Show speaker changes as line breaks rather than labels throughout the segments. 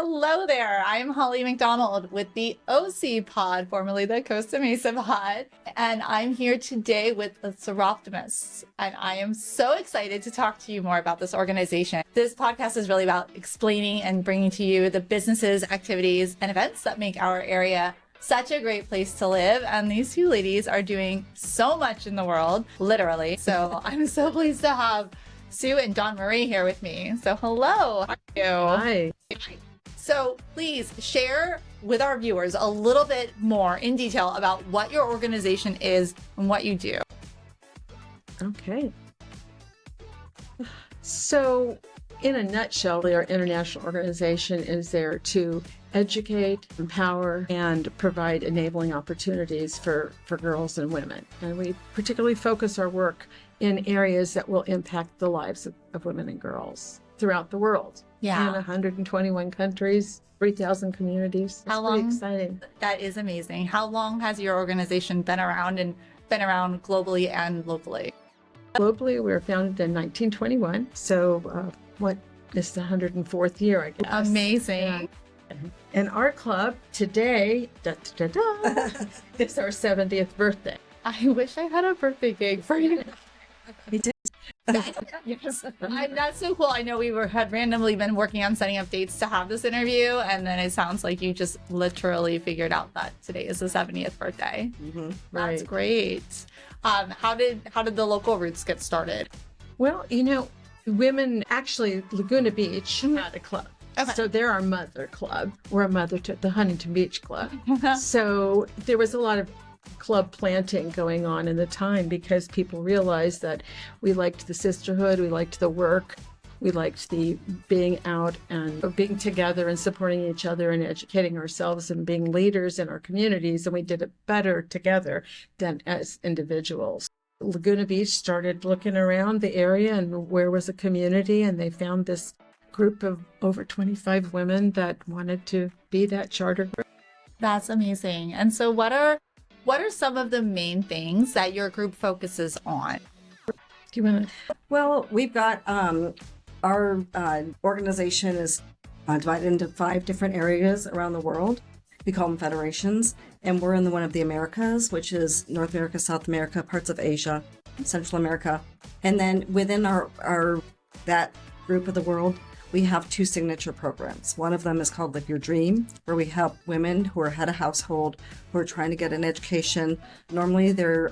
Hello there. I'm Holly McDonald with the OC Pod, formerly the Costa Mesa Pod, and I'm here today with the Soroptimists, and I am so excited to talk to you more about this organization. This podcast is really about explaining and bringing to you the businesses, activities, and events that make our area such a great place to live, and these two ladies are doing so much in the world, literally. So I'm so pleased to have Sue and Dawn Marie here with me. So hello. How are you?
Hi.
So please share with our viewers a little bit more in detail about what your organization is and what you do.
Okay. So in a nutshell, our international organization is there to educate, empower, and provide enabling opportunities for girls and women. And we particularly focus our work in areas that will impact the lives of women and girls throughout the world.
Yeah.
In 121 countries, 3,000 communities. It's pretty exciting.
That is amazing. How long has your organization been around and been around globally and locally?
Globally, we were founded in 1921. So what is the 104th year, I guess.
Amazing.
Yeah. And our club today, it's our 70th birthday.
I wish I had a birthday cake for you.
We did.
Yes. That's so cool. I know had randomly been working on setting up dates to have this interview, and then it sounds like you just literally figured out that today is the 70th birthday.
Mm-hmm.
That's great. How did the local roots get started?
Well, women, actually, Laguna Beach had a club. Okay. So they're our mother club. We're a mother to the Huntington Beach Club. So there was a lot of club planting going on in the time because people realized that we liked the sisterhood, we liked the work, we liked the being out and being together and supporting each other and educating ourselves and being leaders in our communities, and we did it better together than as individuals. Laguna Beach started looking around the area and where was a community, and they found this group of over 25 women that wanted to be that charter group.
That's amazing. And so what are some of the main things that your group focuses on?
Do you want to?
Well, we've got our organization is divided into 5 different areas around the world. We call them federations, and we're in one of the Americas, which is North America, South America, parts of Asia, Central America. And then within our that group of the world, we have 2 signature programs. One of them is called Live Your Dream, where we help women who are head of household, who are trying to get an education. Normally, they're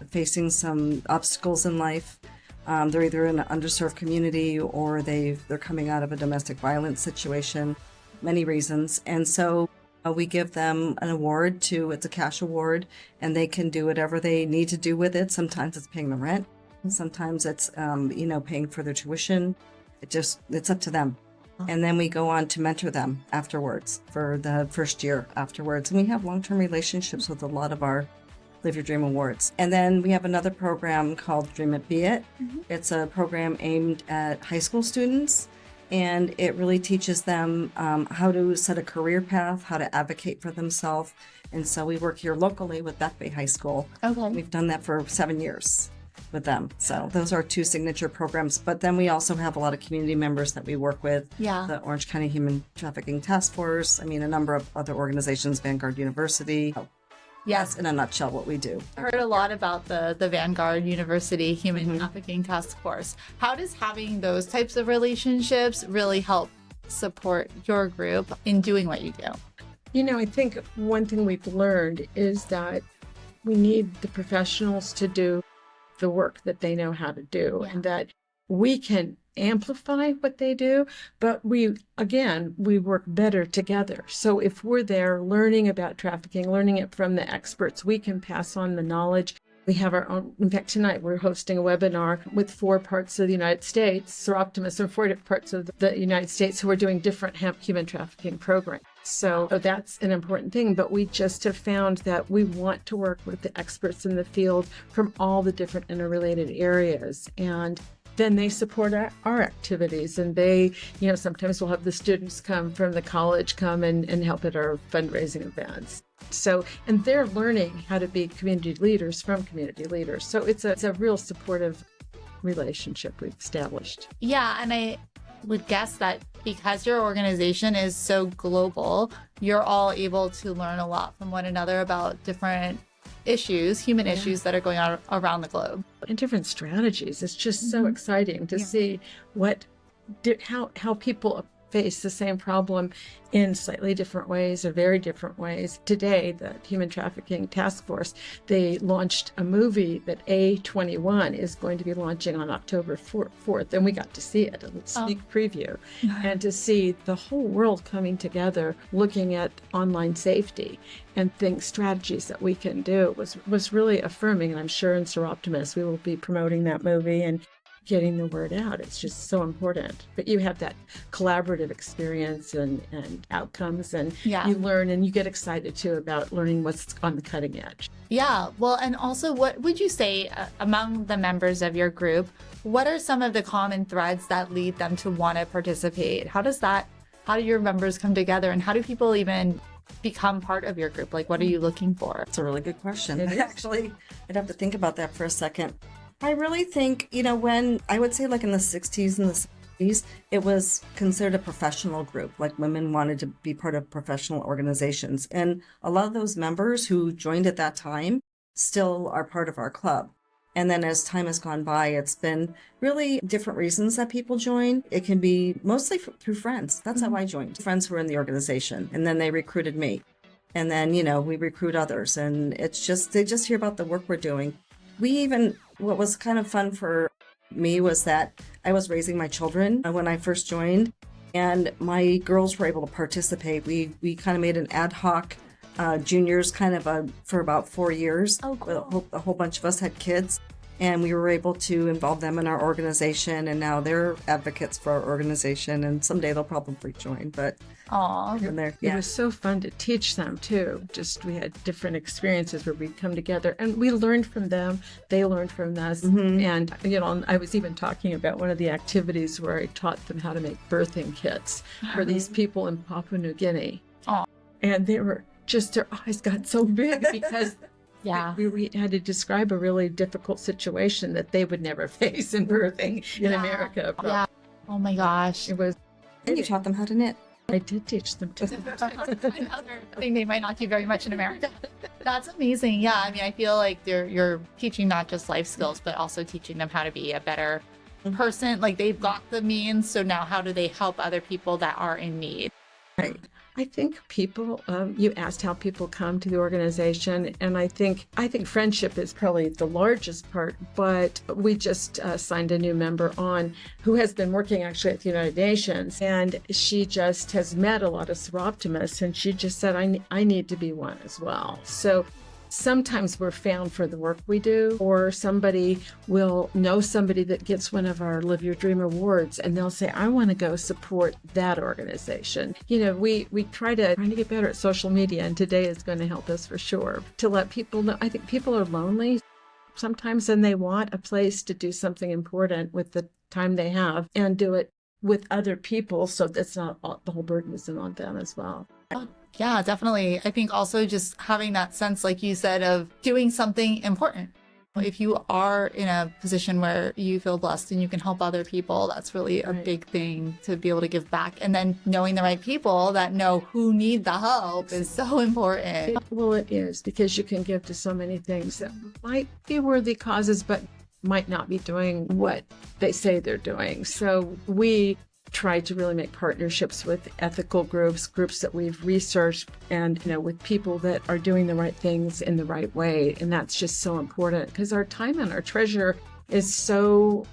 facing some obstacles in life. They're either in an underserved community or they're coming out of a domestic violence situation, many reasons. And so we give them an award it's a cash award, and they can do whatever they need to do with it. Sometimes it's paying the rent. Sometimes it's, paying for their tuition. It's up to them. And then we go on to mentor them afterwards for the first year afterwards. And we have long-term relationships with a lot of our Live Your Dream awards. And then we have another program called Dream It, Be It. Mm-hmm. It's a program aimed at high school students, and it really teaches them how to set a career path, how to advocate for themselves. And so we work here locally with Back Bay High School. Okay. We've done that for 7 years with them. So those are 2 signature programs. But then we also have a lot of community members that we work with. Yeah. The Orange County Human Trafficking Task Force. A number of other organizations, Vanguard University. Yes, in a nutshell, what we do.
I heard a lot about the Vanguard University Human Trafficking Task Force. How does having those types of relationships really help support your group in doing what you do?
I think one thing we've learned is that we need the professionals to do the work that they know how to do, and that we can amplify what they do, but we work better together. So if we're there learning about trafficking, learning it from the experts, we can pass on the knowledge. We have our own. In fact, tonight we're hosting a webinar with 4 parts of the United States, Soroptimists in 4 different parts of the United States who are doing different human trafficking programs. So that's an important thing. But we just have found that we want to work with the experts in the field from all the different interrelated areas. And then they support our activities, and they, sometimes we'll have the students come from the college come and help at our fundraising events. So, and they're learning how to be community leaders from community leaders. So it's a real supportive relationship we've established.
Yeah, and I would guess that because your organization is so global, you're all able to learn a lot from one another about different issues, human issues that are going on around the globe.
And different strategies. It's just so exciting to see how people face the same problem in slightly different ways or very different ways. Today, the Human Trafficking Task Force, they launched a movie that A21 is going to be launching on October 4th, and we got to see it, a sneak preview, and to see the whole world coming together looking at online safety and strategies that we can do was really affirming. And I'm sure in Soroptimist we will be promoting that movie and getting the word out. It's just so important. But you have that collaborative experience and outcomes, and you learn, and you get excited too about learning what's on the cutting edge.
Yeah. Well, and also, what would you say among the members of your group, what are some of the common threads that lead them to want to participate? How do your members come together, and how do people even become part of your group? Like, what are you looking for?
That's a really good question. Actually, I'd have to think about that for a second. I really think, when I would say like in the 60s and the 70s, it was considered a professional group, like women wanted to be part of professional organizations. And a lot of those members who joined at that time still are part of our club. And then as time has gone by, it's been really different reasons that people join. It can be mostly through friends. That's how I joined. Friends who were in the organization, and then they recruited me. And then, we recruit others, and they just hear about the work we're doing. What was kind of fun for me was that I was raising my children when I first joined, and my girls were able to participate. We kind of made an ad hoc juniors for about 4 years.
Oh, cool.
A whole bunch of us had kids, and we were able to involve them in our organization, and now they're advocates for our organization, and someday they'll probably join. But
it was so fun to teach them too. We had different experiences where we'd come together and we learned from them, they learned from us. And I was even talking about one of the activities where I taught them how to make birthing kits for these people in Papua New Guinea. And their eyes got so big because we had to describe a really difficult situation that they would never face in birthing in America.
Yeah. Oh my gosh.
It was.
And you taught them how to knit.
I did teach them to.
Another thing they might not do very much in America. That's amazing. Yeah, I mean, I feel like you're teaching not just life skills, but also teaching them how to be a better person. Like, they've got the means, so now how do they help other people that are in need?
Right. I think people, you asked how people come to the organization, and I think friendship is probably the largest part, but we just signed a new member on who has been working actually at the United Nations, and she just has met a lot of Soroptimists, and she just said, I need to be one as well. So sometimes we're found for the work we do, or somebody will know somebody that gets one of our Live Your Dream awards, and they'll say, I want to go support that organization. We trying to get better at social media, and today is going to help us for sure, to let people know. I think people are lonely sometimes, and they want a place to do something important with the time they have and do it with other people, so that's not the whole burden isn't on them as well.
Yeah, definitely. I think also just having that sense, like you said, of doing something important. If you are in a position where you feel blessed and you can help other people, that's really a big thing to be able to give back. And then knowing the right people that know who need the help is so important.
Well, it is, because you can give to so many things that might be worthy causes, but might not be doing what they say they're doing. So we try to really make partnerships with ethical groups that we've researched, and with people that are doing the right things in the right way. And that's just so important, because our time and our treasure is so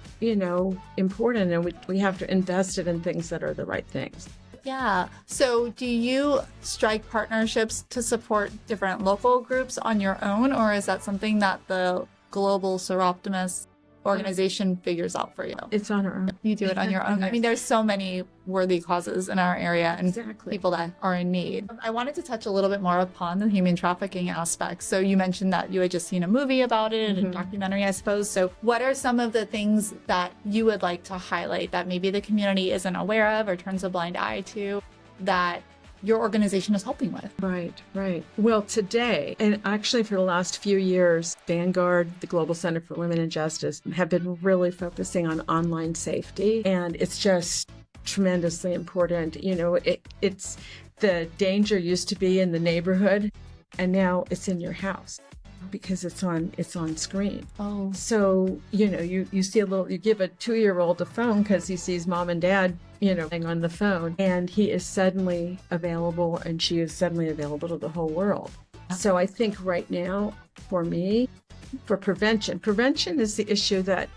important, and we have to invest it in things that are the right things.
Yeah. So do you strike partnerships to support different local groups on your own, or is that something that the global Soroptimist organization figures out for you?
It's on our own.
You do it on your own. I mean, there's so many worthy causes in our area and people that are in need. I wanted to touch a little bit more upon the human trafficking aspect. So you mentioned that you had just seen a movie about it, a documentary, I suppose. So what are some of the things that you would like to highlight that maybe the community isn't aware of or turns a blind eye to, that your organization is helping with?
Right. Well, today, and actually for the last few years, Vanguard, the Global Center for Women and Justice, have been really focusing on online safety. And it's just tremendously important. You know, it's the danger used to be in the neighborhood, and now it's in your house because it's on screen.
Oh.
So, you know, you see you give a 2-year-old a phone because he sees mom and dad, you know, on the phone, and he is suddenly available, and she is suddenly available to the whole world. So I think right now, for me, for prevention is the issue that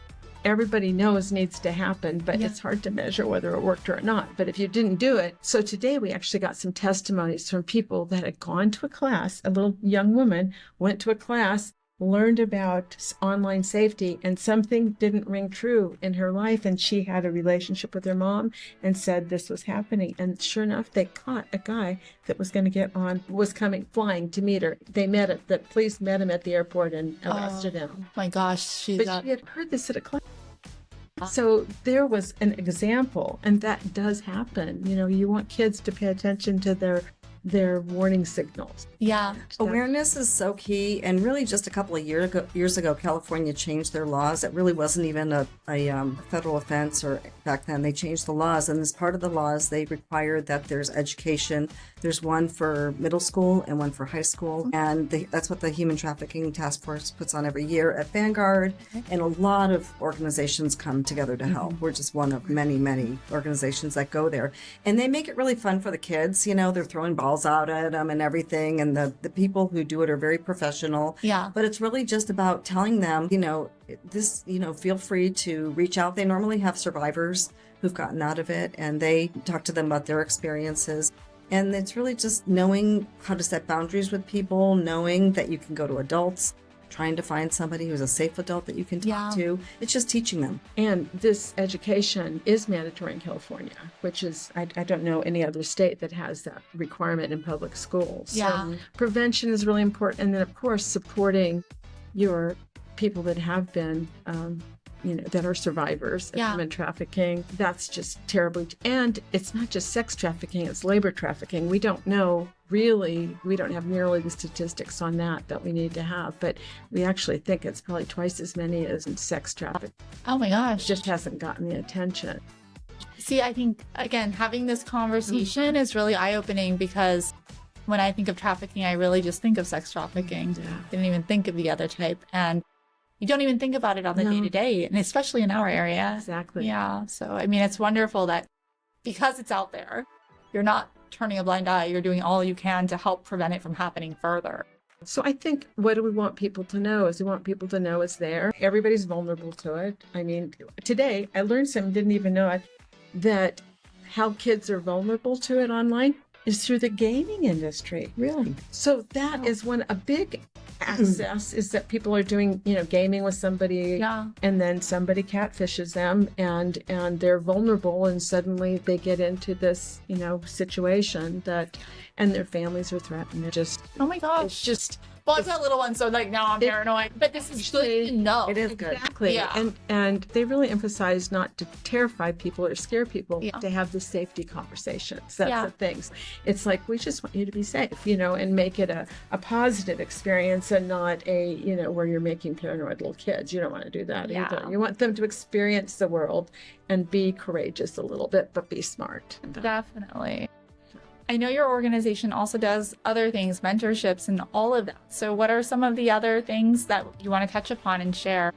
everybody knows needs to happen, but it's hard to measure whether it worked or not. But if you didn't do it, so today we actually got some testimonies from people that had gone to a class. A little young woman went to a class, learned about online safety, and something didn't ring true in her life, and she had a relationship with her mom and said this was happening. And sure enough, they caught a guy that was going to was coming flying to meet her. They met it. The police met him at the airport and arrested him.
Oh my gosh, she
had heard this at a class. So there was an example, and that does happen. You know, you want kids to pay attention to their warning signals.
Yeah.
Awareness is so key, and really just a couple of years ago, California changed their laws. It really wasn't even a federal offense, or back then they changed the laws, and as part of the laws, they required that there's education. There's one for middle school and one for high school, and that's what the Human Trafficking Task Force puts on every year at Vanguard, and a lot of organizations come together to help. We're just one of many, many organizations that go there, and they make it really fun for the kids. You know, they're throwing balls out at them and everything, and the people who do it are very professional.
Yeah.
But it's really just about telling them, you know, feel free to reach out. They normally have survivors who've gotten out of it, and they talk to them about their experiences. And it's really just knowing how to set boundaries with people, knowing that you can go to adults, trying to find somebody who's a safe adult that you can talk to. It's just teaching them.
And this education is mandatory in California, which is, I don't know any other state that has that requirement in public schools.
Yeah.
So prevention is really important. And then, of course, supporting your people that have been, that are survivors of human trafficking. That's just terribly. And it's not just sex trafficking, it's labor trafficking. We don't know really, we don't have nearly the statistics on that we need to have, but we actually think it's probably twice as many as in sex trafficking.
Oh my gosh.
It just hasn't gotten the attention.
See, I think, again, having this conversation is really eye-opening, because when I think of trafficking, I really just think of sex trafficking.
Yeah.
I didn't even think of the other type. And you don't even think about it on the day-to-day, and especially in our area.
Exactly.
Yeah. So, I mean, it's wonderful that because it's out there, you're not turning a blind eye. You're doing all you can to help prevent it from happening further.
So I think, what do we want people to know? We want people to know it's there. Everybody's vulnerable to it. I mean, today I learned something, didn't even know it, that how kids are vulnerable to it online is through the gaming industry.
Really?
So that is a big access is that people are doing, gaming with somebody, and then somebody catfishes them, and they're vulnerable, and suddenly they get into this, situation and their families are threatened.
Oh my gosh.
It's just.
Well, I've got little ones, so now I'm paranoid. But this is good to know.
It is good.
Exactly.
Yeah.
And they really emphasize not to terrify people or scare people, to have the safety conversations. That's the things. It's like, we just want you to be safe, and make it a positive experience, and not a, where you're making paranoid little kids. You don't want to do that either. You want them to experience the world and be courageous a little bit, but be smart.
Definitely. I know your organization also does other things, mentorships and all of that. So what are some of the other things that you want to touch upon and share?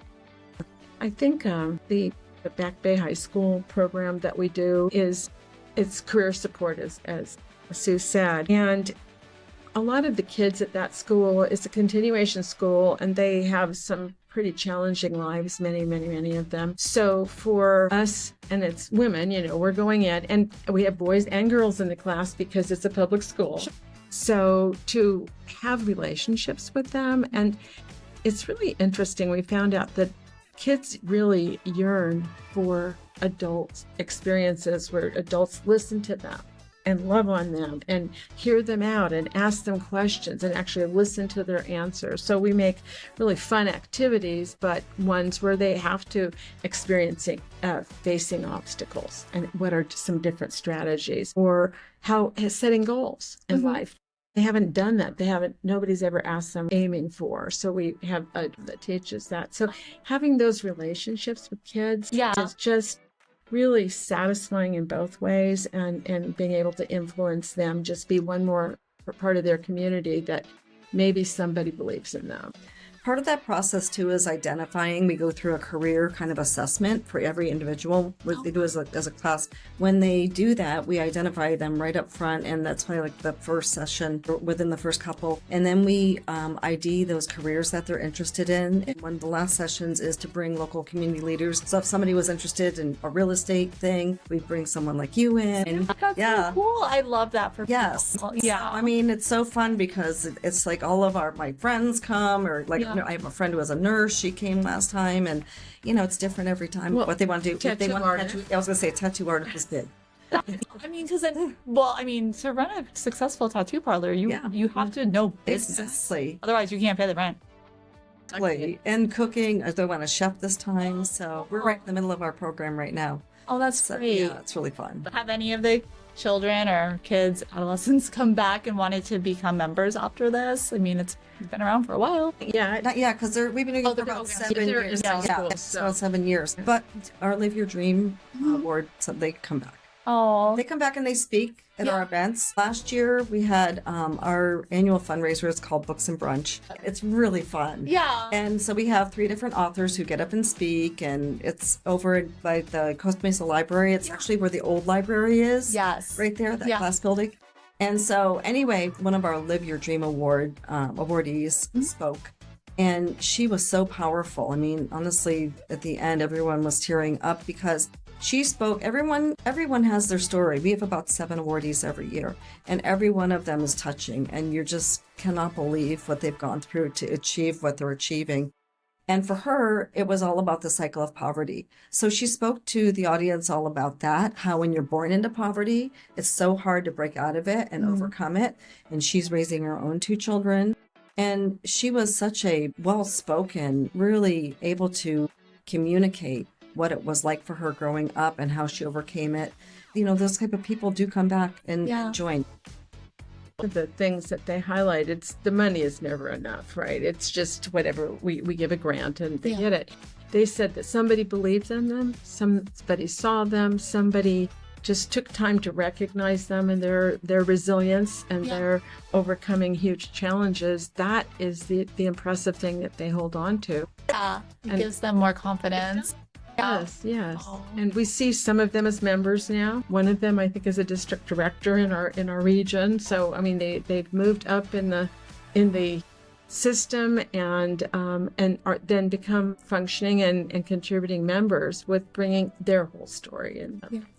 I think the Back Bay High School program that we do it's career support, as Sue said. And a lot of the kids at that school, it's a continuation school, and they have some pretty challenging lives, many, many, many of them. So for us, and it's women, we're going in, and we have boys and girls in the class because it's a public school. So to have relationships with them, and it's really interesting. We found out that kids really yearn for adult experiences where adults listen to them and love on them and hear them out and ask them questions and actually listen to their answers. So we make really fun activities, but ones where they have to facing obstacles, and what are some different strategies, or how setting goals in life. They haven't done that. Nobody's ever asked them aiming for. So we have that teaches that. So having those relationships with kids is just really satisfying in both ways, and being able to influence them, just be one more part of their community that maybe somebody believes in them.
Part of that process too is identifying. We go through a career kind of assessment for every individual. What they do as a class. When they do that, we identify them right up front, and that's probably like the first session within the first couple. And then we ID those careers that they're interested in. And one of the last sessions is to bring local community leaders. So if somebody was interested in a real estate thing, we bring someone like you in.
That's so cool. I love that for people. Yeah.
So, I mean, it's so fun because it's like all of my friends come, or like I have a friend who was a nurse. She came last time, and it's different every time what they want to do. If they want tattoo, I was going to say a tattoo artist is good.
I mean, to run a successful tattoo parlor, you have to know business.
Exactly.
Otherwise, you can't pay the rent.
Exactly. And cooking. I don't want a chef this time, so we're right in the middle of our program right now.
Oh, that's great.
Yeah, it's really fun.
Have any of the children or kids, adolescents come back and wanted to become members after this? I mean, it's been around for a while.
Yeah, because we've been doing it for about 7 years. About 7 years. But our Live Your Dream award, so they come back.
Oh,
they come back and they speak at our events. Last year we had our annual fundraiser. It's called Books and Brunch. It's really fun.
Yeah.
And so we have 3 different authors who get up and speak, and it's over by the Costa Mesa Library. It's actually where the old library is.
Yes.
Right there, that glass building. And so anyway, one of our Live Your Dream Award awardees spoke. And she was so powerful. I mean, honestly, at the end, everyone was tearing up because she spoke. Everyone has their story. We have about 7 awardees every year, and every one of them is touching. And you just cannot believe what they've gone through to achieve what they're achieving. And for her, it was all about the cycle of poverty. So she spoke to the audience all about that, how when you're born into poverty, it's so hard to break out of it and overcome it. And she's raising her own 2 children. And she was such a well-spoken, really able to communicate what it was like for her growing up and how she overcame it. Those type of people do come back and join.
The things that they highlighted, the money is never enough, right? It's just whatever, we give a grant and they get it. They said that somebody believed in them, somebody saw them, somebody just took time to recognize them and their resilience and their overcoming huge challenges. That is the impressive thing that they hold on to.
Yeah, it gives them more confidence.
Yes. Oh. And we see some of them as members now. One of them, I think, is a district director in our region. So, I mean, they've moved up in the system and are then become functioning and contributing members with bringing their whole story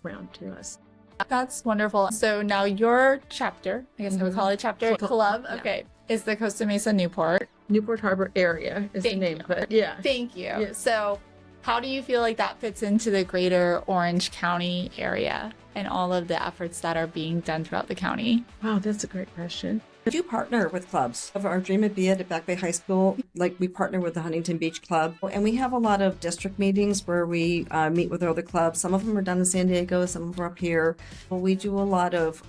around to us.
That's wonderful. So now your chapter, I guess I would call it chapter club, is the Costa Mesa Newport
Harbor area is the name of it. Yeah.
Thank you. Yes. So how do you feel like that fits into the greater Orange County area and all of the efforts that are being done throughout the county?
Wow, that's a great question.
We do partner with clubs. Of our Dream It Be It at Back Bay High School, like we partner with the Huntington Beach Club. And we have a lot of district meetings where we meet with other clubs. Some of them are down in San Diego, some of them are up here. We do a lot of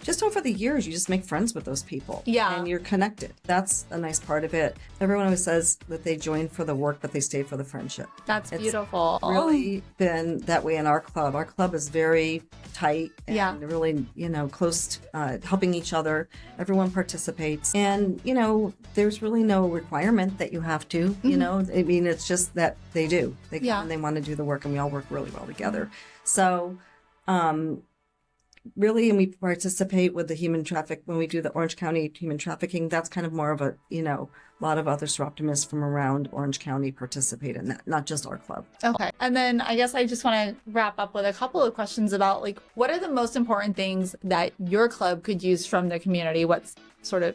just over the years, you just make friends with those people.
Yeah.
And you're connected. That's a nice part of it. Everyone always says that they join for the work, but they stay for the friendship.
That's beautiful.
It's really been that way in our club. Our club is very tight and really, close to helping each other. Everyone participates. And, there's really no requirement that you have to, I mean, it's just that they do. They come and they want to do the work, and we all work really well together. So, really, and we participate with the when we do the Orange County human trafficking. That's kind of more of a, lot of other Soroptimists from around Orange County participate in that, not just our club.
Okay. And then I guess I just want to wrap up with a couple of questions about what are the most important things that your club could use from the community? What's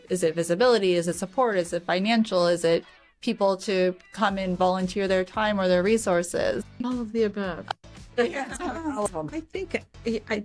is it visibility? Is it support? Is it financial? Is it people to come and volunteer their time or their resources?
All of the above. I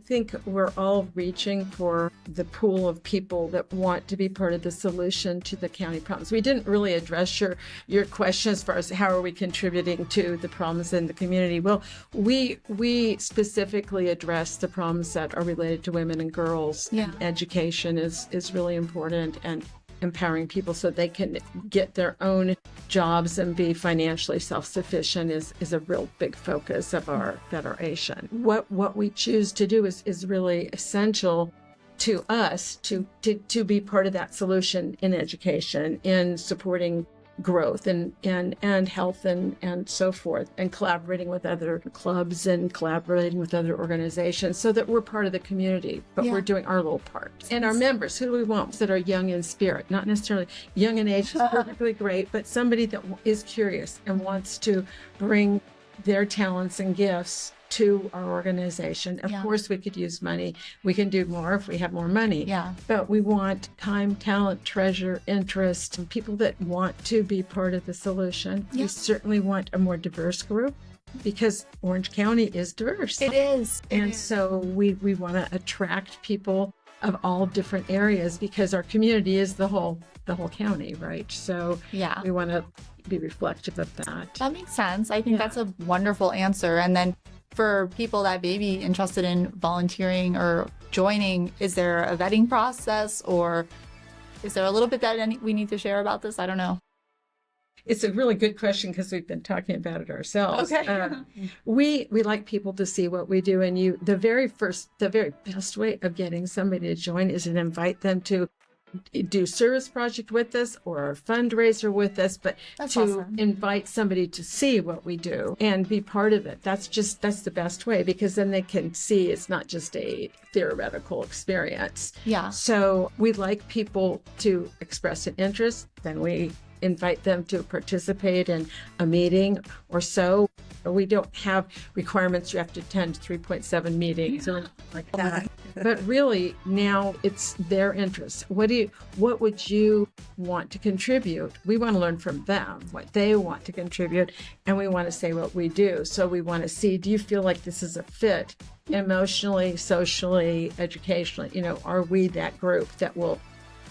think we're all reaching for the pool of people that want to be part of the solution to the county problems. We didn't really address your question as far as how are we contributing to the problems in the community. Well, we specifically address the problems that are related to women and girls.
Yeah.
Education is really important, and empowering people so they can get their own jobs and be financially self-sufficient is a real big focus of our federation. What we choose to do is really essential to us to be part of that solution in education, in supporting growth and health and so forth, and collaborating with other clubs and collaborating with other organizations so that we're part of the community, but we're doing our little part. And our members, who do we want? That are young in spirit, not necessarily young in age is perfectly great, but somebody that is curious and wants to bring their talents and gifts to our organization. Of course, we could use money. We can do more if we have more money.
Yeah.
But we want time, talent, treasure, interest, and people that want to be part of the solution.
Yeah.
We certainly want a more diverse group because Orange County is diverse.
It is.
And so we want to attract people of all different areas because our community is the whole county, right? So we want to be reflective of that.
That makes sense. I think that's a wonderful answer. And then for people that may be interested in volunteering or joining, is there a vetting process, or is there a little bit that we need to share about this? I don't know.
It's a really good question because we've been talking about it ourselves.
Okay.
We like people to see what we do, and the very best way of getting somebody to join is to invite them to do service project with us or a fundraiser with us, but
That's
to
awesome.
invite somebody to see what we do and be part of it. That's the best way, because then they can see it's not just a theoretical experience.
Yeah.
So we like people to express an interest, then we invite them to participate in a meeting or so. We don't have requirements you have to attend 3.7 meetings or like that. But really, now it's their interest. What would you want to contribute? We want to learn from them what they want to contribute, and we want to say what we do. So we want to see, do you feel like this is a fit emotionally, socially, educationally? Are we that group that will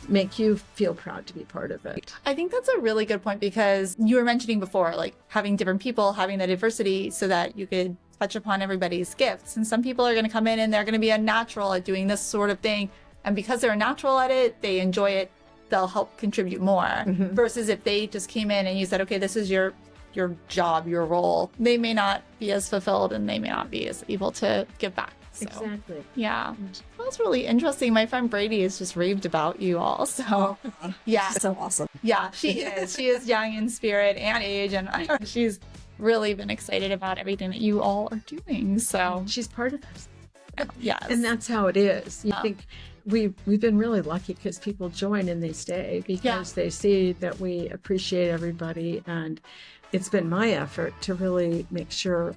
make you feel proud to be part of it?
I think that's a really good point, because you were mentioning before, like having different people, having the diversity so that you could touch upon everybody's gifts. And some people are going to come in and they're going to be a natural at doing this sort of thing. And because they're a natural at it, they enjoy it, they'll help contribute more. Mm-hmm. Versus if they just came in and you said, okay, this is your job, your role, they may not be as fulfilled and they may not be as able to give back. So,
exactly.
Yeah. That's really interesting. My friend Brady has just raved about you all. So, yeah.
So awesome.
Yeah, she is. She is young in spirit and age, and she's really been excited about everything that you all are doing. So,
she's part of us.
Yes.
And that's how it is. I think we've been really lucky because people join and they stay because they see that we appreciate everybody. And it's been my effort to really make sure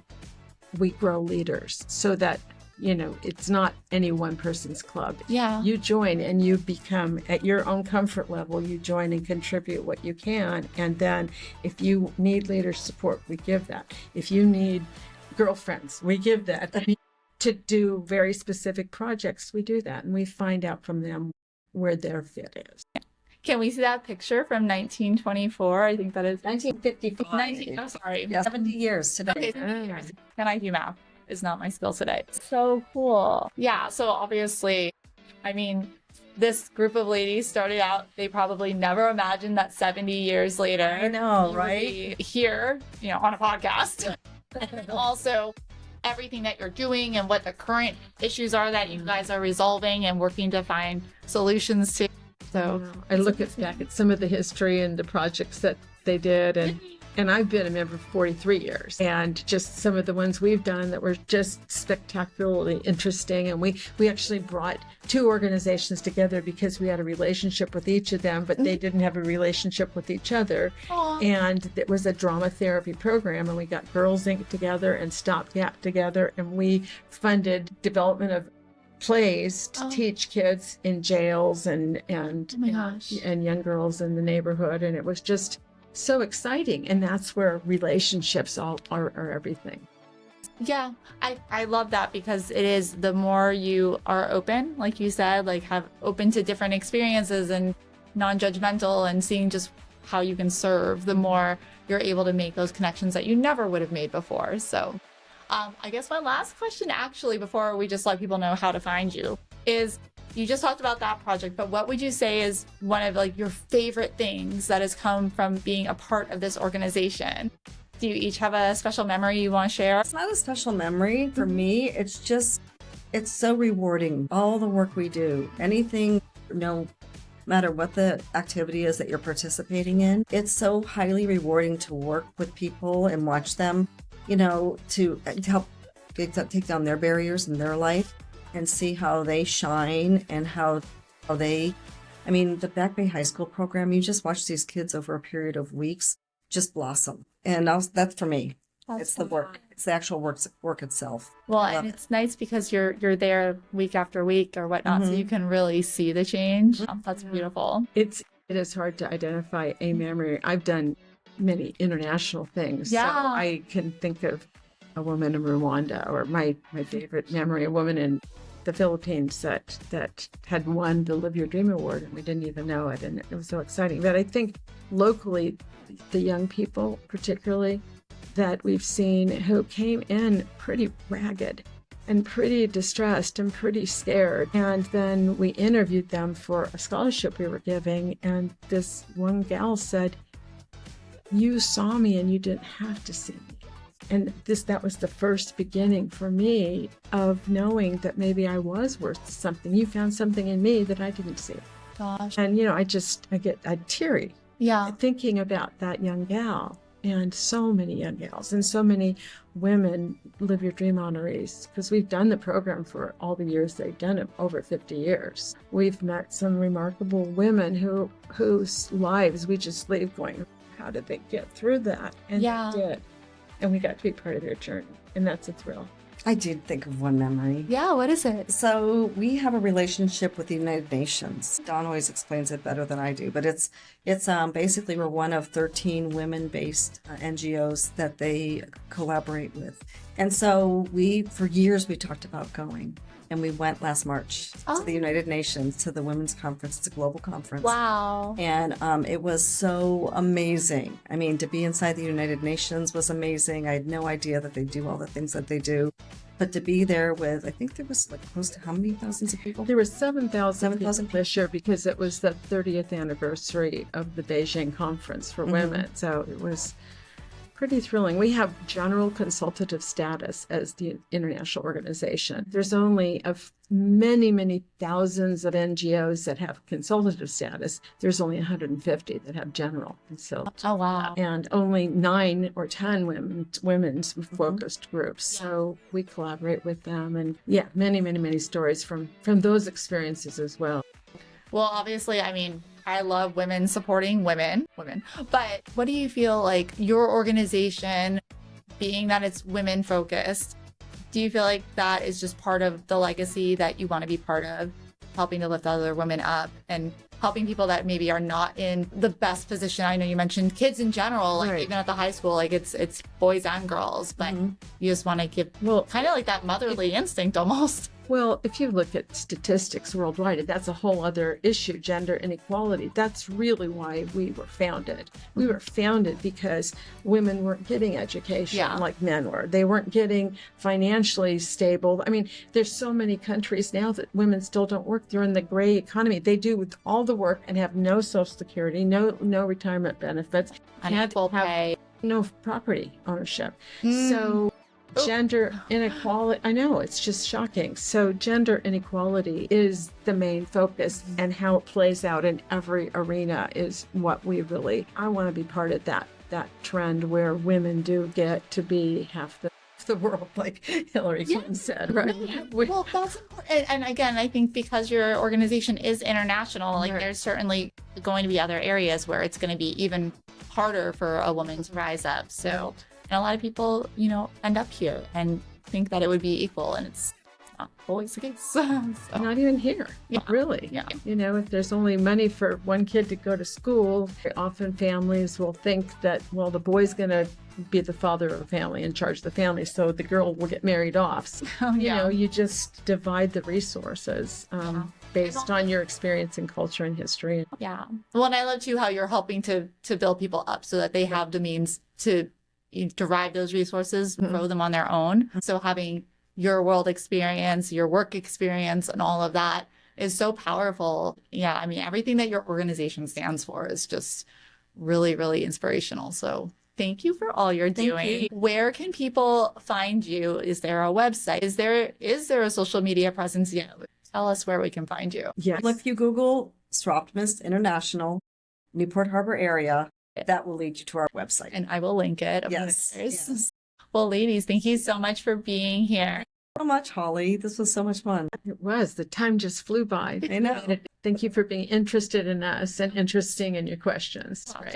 we grow leaders so that it's not any one person's club.
Yeah.
You join and you become, at your own comfort level, you join and contribute what you can. And then if you need leader support, we give that. If you need girlfriends, we give that. To do very specific projects, we do that. And we find out from them where their fit is.
Can we see that picture from 1924? I think that is
1955.
I'm sorry.
Yeah, 70 years today.
Okay, 70 years. Can I do math? Is not my skill today. So cool. Yeah, so obviously, I mean, this group of ladies started out, they probably never imagined that 70 years later,
I know,
you
right?
would be here, on a podcast. And also everything that you're doing and what the current issues are that you guys are resolving and working to find solutions to. So
I look back at some of the history and the projects that they did, and I've been a member for 43 years, and just some of the ones we've done that were just spectacularly interesting. And we actually brought two organizations together because we had a relationship with each of them, but they didn't have a relationship with each other.
Aww.
And it was a drama therapy program, and we got Girls Inc. together and Stopgap together, and we funded development of plays to teach kids in jails and
oh my gosh.
and young girls in the neighborhood. And it was just so exciting. And that's where relationships are everything.
Yeah, I love that, because it is, the more you are open, like you said, like have open to different experiences and non-judgmental and seeing just how you can serve, the more you're able to make those connections that you never would have made before. So I guess my last question, actually, before we just let people know how to find you, is You just talked about that project, but what would you say is one of like your favorite things that has come from being a part of this organization? Do you each have a special memory you want to share?
It's not a special memory for me. It's so rewarding. All the work we do, anything, no matter what the activity is that you're participating in, it's so highly rewarding to work with people and watch them, to help take down their barriers in their life and see how they shine and how the Back Bay High School program, you just watch these kids over a period of weeks just blossom. And that's for me. It's the work. It's the actual work itself.
Well, and it's nice because you're there week after week or whatnot, so you can really see the change. That's beautiful.
It is hard to identify a memory. I've done many international things.
Yeah.
So I can think of a woman in Rwanda, or my favorite memory, a woman in the Philippines that had won the Live Your Dream Award, and we didn't even know it, and it was so exciting. But I think locally, the young people particularly that we've seen who came in pretty ragged and pretty distressed and pretty scared, and then we interviewed them for a scholarship we were giving, and this one gal said, "You saw me and you didn't have to see me." And that was the first beginning for me of knowing that maybe I was worth something. You found something in me that I didn't see.
Gosh.
And, I'm teary.
Yeah.
Thinking about that young gal, and so many young gals and so many women Live Your Dream honorees, because we've done the program for all the years they've done it, over 50 years. We've met some remarkable women whose lives we just leave going, how did they get through that? And they did. And we got to be part of their journey, and that's a thrill.
I did think of one memory.
Yeah, what is it?
So we have a relationship with the United Nations. Dawn always explains it better than I do, but it's basically we're one of 13 women-based NGOs that they collaborate with. And so for years we talked about going, and we went last March to the United Nations, to the Women's Conference. It's a global conference.
Wow.
And it was so amazing. I mean, to be inside the United Nations was amazing. I had no idea that they do all the things that they do. But to be there with, I think there was like close to how many thousands of people?
There were 7,000 people this year because it was the 30th anniversary of the Beijing Conference for Women. So it was pretty thrilling. We have general consultative status as the international organization. There's only many, many thousands of NGOs that have consultative status. There's only 150 that have general consultative.
Oh, wow.
And only 9 or 10 women's focused groups. So we collaborate with them, and many, many, many stories from those experiences as well.
Well, obviously, I love women supporting women, but what do you feel like your organization, being that it's women focused, do you feel like that is just part of the legacy that you want to be part of, helping to lift other women up and helping people that maybe are not in the best position? I know you mentioned kids in general, like even at the high school, like it's boys and girls, but you just want to give kind of like that motherly instinct almost.
Well, if you look at statistics worldwide, that's a whole other issue, gender inequality. That's really why we were founded. We were founded because women weren't getting education like men were. They weren't getting financially stable. There's so many countries now that women still don't work. They're in the gray economy. They do all the work and have no Social Security, no retirement benefits,
unequal pay,
no property ownership. So gender inequality, I know, it's just shocking. So gender inequality is the main focus, and how it plays out in every arena is what I want to be part of that trend where women do get to be half the world, like Hillary Clinton said, right?
Well, that's important. And again, I think because your organization is international, there's certainly going to be other areas where it's going to be even harder for a woman to rise up. So, and a lot of people, end up here and think that it would be equal, and it's not always the case. So.
Not even here, really.
Yeah.
If there's only money for one kid to go to school, often families will think that, the boy's going to be the father of the family and charge the family, so the girl will get married off. So, you just divide the resources based on your experience in culture and history.
Yeah. Well, and I love too how you're helping to build people up so that they have the means to derive those resources, grow them on their own. So having your world experience, your work experience, and all of that is so powerful. Yeah, I mean, everything that your organization stands for is just really, really inspirational. So thank you for all you're doing. Where can people find you? Is there a website? Is there a social media presence yet? Tell us where we can find you.
Yes.
If you Google Soroptimist International, Newport Harbor area, that will lead you to our website.
And I will link it.
Yes.
Well, ladies, thank you so much for being here.
So much, Holly. This was so much fun.
It was. The time just flew by.
I know.
Thank you for being interested in us and interesting in your questions.
Right.